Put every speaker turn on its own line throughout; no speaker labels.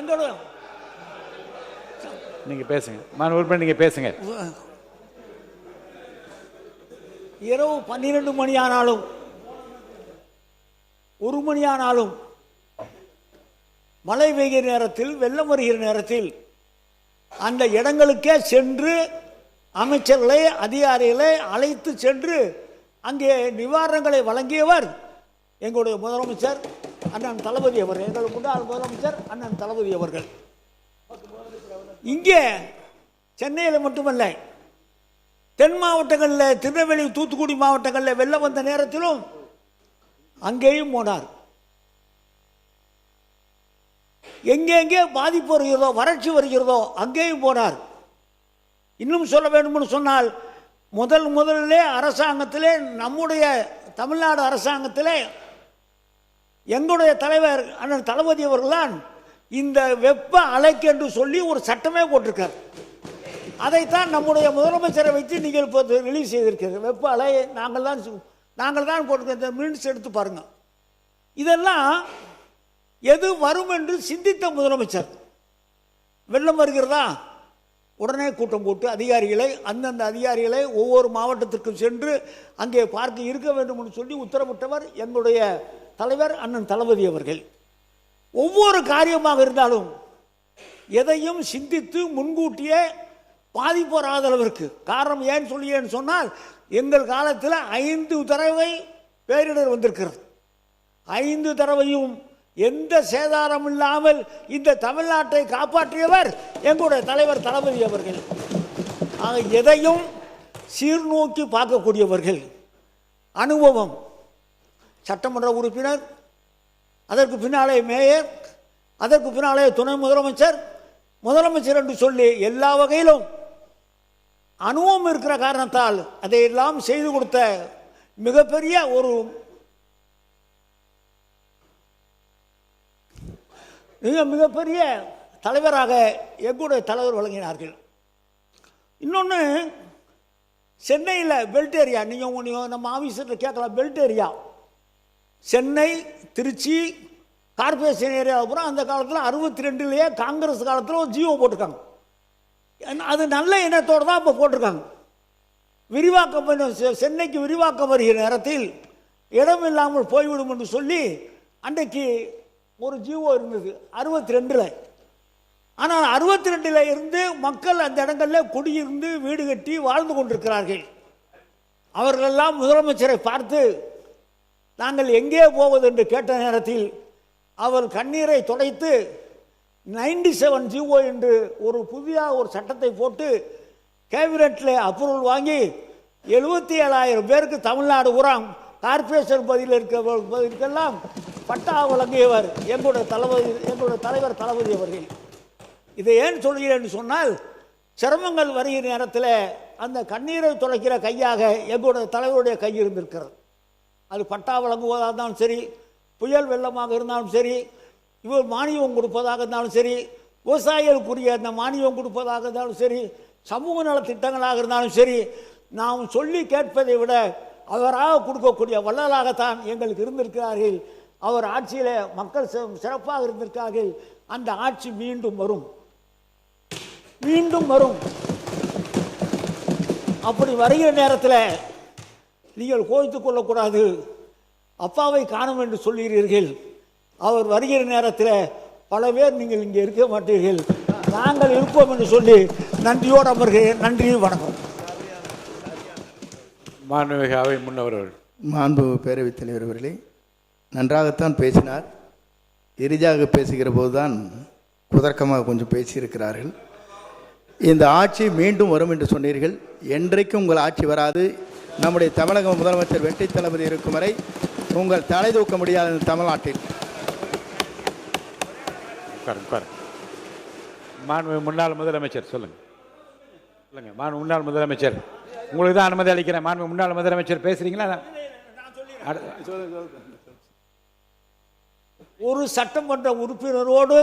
எங்களோட
நீங்க பேசுங்க. மாண்பு உறுப்பினர் நீங்க பேசுங்க.
இரவு 12 மணி ஆனாலும் 1 மணி ஆனாலும் மழை பெய்கிற நேரத்தில், வெள்ளம் வருகிற நேரத்தில் அந்த இடங்களுக்கே சென்று அமைச்சர்களை, அதிகாரிகளை அழைத்து சென்று அங்கே நிவாரணங்களை வழங்கியவர் எங்களுடைய முதலமைச்சர் அண்ணன் தளபதி அவர்கள். எங்களுக்கு முன்னாள் முதலமைச்சர் அண்ணன் தளபதி அவர்கள். இங்கே சென்னையில் மட்டுமல்ல, தென் மாவட்டங்களில், திருநெல்வேலி, தூத்துக்குடி மாவட்டங்களில் வெள்ளம் வந்த நேரத்திலும் அங்கேயும் போனார். எங்கெங்கே பாதிப்பு வருகிறதோ, வறட்சி வருகிறதோ அங்கேயும் போனார். இன்னும் சொல்ல வேண்டும்னு சொன்னால், முதலிலே அரசாங்கத்திலே, நம்முடைய தமிழ்நாடு அரசாங்கத்திலே எங்களுடைய தலைவர் அண்ணன் தளபதி அவர்கள்தான் இந்த வெப்ப அலைக்கு என்று சொல்லி ஒரு சட்டமே போட்டிருக்கார். அதைத்தான் நம்முடைய முதலமைச்சரை வைத்து நீங்கள் இப்போ ரிலீஸ் செய்திருக்கிறது. வெப்ப அலை நாங்கள் தான் போட்டிருக்க. இந்த மினிட்ஸ் எடுத்து பாருங்க. இதெல்லாம் எது வரும் என்று சிந்தித்த முதலமைச்சர். வெள்ளம் வருகிறதா, உடனே கூட்டம் போட்டு அதிகாரிகளை, அந்தந்த அதிகாரிகளை ஒவ்வொரு மாவட்டத்திற்கும் சென்று அங்கே பார்க்க இருக்க வேண்டும் என்று சொல்லி உத்தரவிட்டவர் எங்களுடைய தலைவர் அண்ணன் தளபதி அவர்கள். ஒவ்வொரு காரியமாக இருந்தாலும் எதையும் சிந்தித்து முன்கூட்டியே பாதிப்பு வராத அளவிற்கு. காரணம் ஏன்னு சொன்னால், எங்கள் காலத்தில் 5 தடவை பேரிடர் வந்திருக்கிறது. 5 தடவையும் எந்த சேதாரம் இல்லாமல் இந்த தமிழ்நாட்டை காப்பாற்றியவர் எங்களுடைய தலைவர் தளபதி அவர்கள். ஆக எதையும் சீர்நோக்கி பார்க்கக்கூடியவர்கள். அனுபவம். சட்டமன்ற உறுப்பினர், அதற்கு பின்னாலே மேயர், அதற்கு பின்னாலே துணை முதலமைச்சர், முதலமைச்சர் என்று சொல்லி எல்லா வகையிலும் அனுபவம் இருக்கிற காரணத்தால் அதையெல்லாம் செய்து கொடுத்த மிகப்பெரிய ஒரு மிகப்பெரிய தலைவராக எங்களுடைய தலைவர் வழங்கினார்கள். இன்னொன்று, சென்னையில் பெல்ட் ஏரியா, நீங்கள் நம்ம ஆஃபீஸில் கேட்கலாம். Belt area Chennai, Trichy corporation area. அப்புறம் அந்த காலத்தில் 62லேயே காங்கிரஸ் காலத்தில் ஒரு ஜியோ போட்டிருக்காங்க. அது நல்ல எண்ணத்தோடு தான் இப்போ போட்டிருக்காங்க. விரிவாக்கம் சென்னைக்கு விரிவாக்கம் வருகிற நேரத்தில் இடம் இல்லாமல் போய்விடும் என்று சொல்லி அன்றைக்கு ஒரு ஜியோ இருந்தது 62ல். ஆனால் 62ல் இருந்து மக்கள் அந்த இடங்களில் குடியிருந்து வீடு கட்டி வாழ்ந்து கொண்டிருக்கிறார்கள். அவர்களெல்லாம் முதலமைச்சரை பார்த்து நாங்கள் எங்கே போவது என்று கேட்ட நேரத்தில் அவர் கண்ணீரை துடைத்து 97 ஜிஓ என்று ஒரு புதிய ஒரு சட்டத்தை போட்டு கேபினெட்டில் அப்ரூவல் வாங்கி 77,000 பேருக்கு தமிழ்நாடு ஊராம் கார்பரேஷன் பகுதிகளுக்கெல்லாம் பட்டா வழங்கியவர் எங்களுடைய தலைவர் தளபதி அவர்கள். இதை ஏன் சொல்கிறேன்னு சொன்னால், சிரமங்கள் வருகிற நேரத்தில் அந்த கண்ணீரை துடைக்கிற கையாக எங்களுடைய தலைவருடைய கை இருந்திருக்கிறது. அது பட்டா வழங்குவதாக இருந்தாலும் சரி, புயல் வெள்ளமாக இருந்தாலும் சரி, இவர் மானியம் கொடுப்பதாக இருந்தாலும் சரி, விவசாயிகளுக்குரிய அந்த மானியம் கொடுப்பதாக இருந்தாலும் சரி, சமூக நலத்திட்டங்களாக இருந்தாலும் சரி, நாம் சொல்லி கேட்பதை விட அவராக கொடுக்கக்கூடிய வள்ளலாகத்தான் எங்களுக்கு இருந்திருக்கிறார்கள். அவர் ஆட்சியில் மக்கள் சிறப்பாக இருந்திருக்கிறார்கள். அந்த ஆட்சி மீண்டும் வரும். அப்படி வருகிற நேரத்தில் நீங்கள் கோபித்துக் கொள்ளக்கூடாது. அப்பாவை காணும் என்று சொல்கிறீர்கள். அவர் வருகிற நேரத்தில் பல பேர் நீங்கள் இங்கே இருக்க மாட்டீர்கள், நாங்கள் இருப்போம் என்று சொல்லி நன்றியோடு அமர்கிறேன். நன்றி, வணக்கம்.
மாண்புமிகு அவை முன்னவர்கள்.
மாண்பு பேரவைத் தலைவர் அவர்களே, நன்றாகத்தான் பேசினார். எரிதாக பேசுகிற போதுதான் குதர்க்கமாக கொஞ்சம் பேசியிருக்கிறார்கள். இந்த ஆட்சி மீண்டும் வரும் என்று சொன்னீர்கள். என்றைக்கும் உங்கள் ஆட்சி வராது. நம்முடைய தமிழக முதலமைச்சர் வெற்றி தளபதி இருக்கும் வரை உங்கள் தலை தூக்க முடியாத இந்த தமிழ்நாட்டில்.
மாண்பு முன்னாள் முதலமைச்சர் சொல்லுங்க. மாண்பு முன்னாள் முதலமைச்சர், உங்களுக்கு தான் அனுமதி அளிக்கிறேன். மாண்பு முன்னாள் முதலமைச்சர் பேசுறீங்களா?
ஒரு சட்டமன்ற உறுப்பினரோடு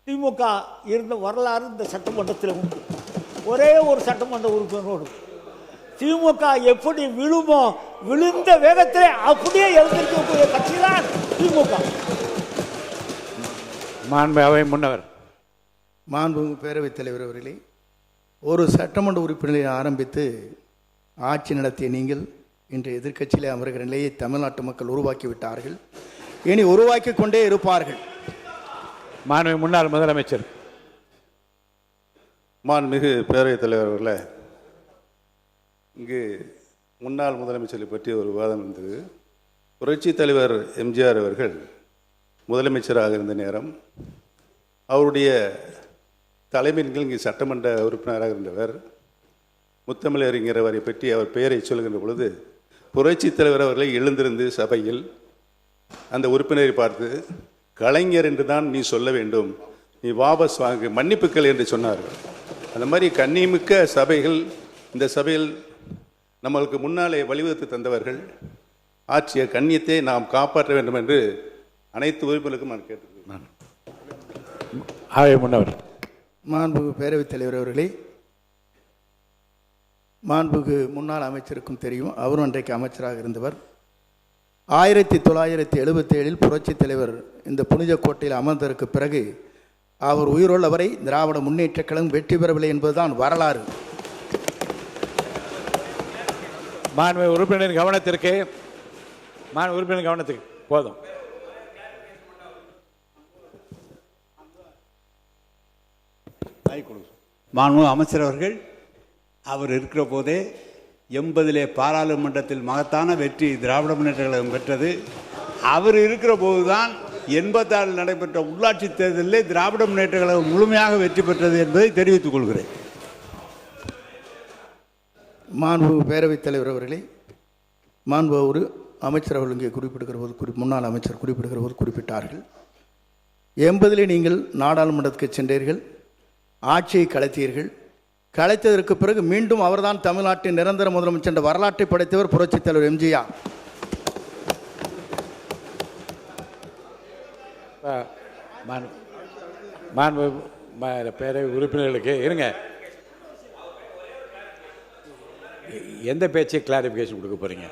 திமுக இருந்த வரலாறு இந்த சட்டமன்றத்தில் உண்டு. ஒரே ஒரு சட்டமன்ற உறுப்பினரோடு திமுக எப்படி விழுமோ, விழுந்த வேகத்தில் அப்படியே எழுந்திருக்கக்கூடிய கட்சி தான் திமுக.
மாண்பு அவை முன்னவர்.
மாண்புமிகு பேரவைத் தலைவர் அவர்களே, ஒரு சட்டமன்ற உறுப்பினரை ஆரம்பித்து ஆட்சி நடத்திய நீங்கள் இன்று எதிர்க்கட்சியிலே அமர்கிற நிலையை தமிழ்நாட்டு மக்கள் உருவாக்கி விட்டார்கள். இனி உருவாக்கி கொண்டே இருப்பார்கள்.
மாண்பு முன்னாள் முதலமைச்சர்.
மாண்புமிகு பேரவைத் தலைவர் அவர்களே, இங்கு முன்னாள் முதலமைச்சரை பற்றி ஒரு விவாதம் இருந்தது. புரட்சித் தலைவர் எம்ஜிஆர் அவர்கள் முதலமைச்சராக இருந்த நேரம் அவருடைய தலைமையின் கீழ் இங்கு சட்டமன்ற உறுப்பினராக இருந்தவர் முத்தமிழறிஞர் அவரை பற்றி அவர் பெயரை சொல்கின்ற பொழுது புரட்சித் தலைவர் அவர்களை எழுந்திருந்து சபையில் அந்த உறுப்பினரை பார்த்து, கலைஞர் என்று தான் நீ சொல்ல வேண்டும், நீ வாபஸ் வாங்கு, மன்னிப்புக்கள் என்று சொன்னார்கள். அந்த மாதிரி கண்ணியமிக்க சபைகள் இந்த சபையில் நம்மளுக்கு முன்னாலே வழிவகுத்து தந்தவர்கள். ஆட்சிய கண்ணியத்தை நாம் காப்பாற்ற வேண்டும் என்று அனைத்து உறுப்பினருக்கும் நான் கேட்டுக்கிறேன்.
அவை முன்னவர்.
மாண்புமிகு பேரவைத் தலைவர் அவர்களே, மாண்புமிகு முன்னாள் அமைச்சருக்கும் தெரியும், அவரும் அன்றைக்கு அமைச்சராக இருந்தவர். 1977 புரட்சித் தலைவர் இந்த புனித கோட்டையில் அமர்ந்ததற்கு பிறகு அவர் உயிருள்ளவரை திராவிட முன்னேற்றக் கழகம் வெற்றி பெறவில்லை என்பதுதான் வரலாறு.
மாண்பு உறுப்பினரின் கவனத்திற்கு போதும்.
மாண்பு அமைச்சர் அவர்கள், அவர் இருக்கிற போதே 80 பாராளுமன்றத்தில் மகத்தான வெற்றி திராவிட முன்னேற்ற கழகம் பெற்றது. அவர் இருக்கிற போதுதான் 86 நடைபெற்ற உள்ளாட்சி தேர்தலிலே திராவிட முன்னேற்ற கழகம் முழுமையாக வெற்றி பெற்றது என்பதை தெரிவித்துக் கொள்கிறேன்.
மாண்பு பேரவைத் தலைவர் அவர்களே, மாண்பு ஒரு அமைச்சர் அவர்கள் இங்கே குறிப்பிடுகிற போது முன்னாள் அமைச்சர் குறிப்பிடுகிற போது குறிப்பிட்டார்கள், 80 நீங்கள் நாடாளுமன்றத்துக்கு சென்றீர்கள், ஆட்சியை கலைத்தீர்கள். கலைத்ததற்கு பிறகு மீண்டும் அவர்தான் தமிழ்நாட்டின் நிரந்தர முதலமைச்சர் என்ற வரலாற்றை படைத்தவர் புரட்சித் தலைவர் எம்ஜிஆர்.
மாண்பு பேரவை உறுப்பினர்களுக்கு இருங்க, எந்த பேச்சை கிளாரிஃபிகேஷன் கொடுக்க போறீங்க?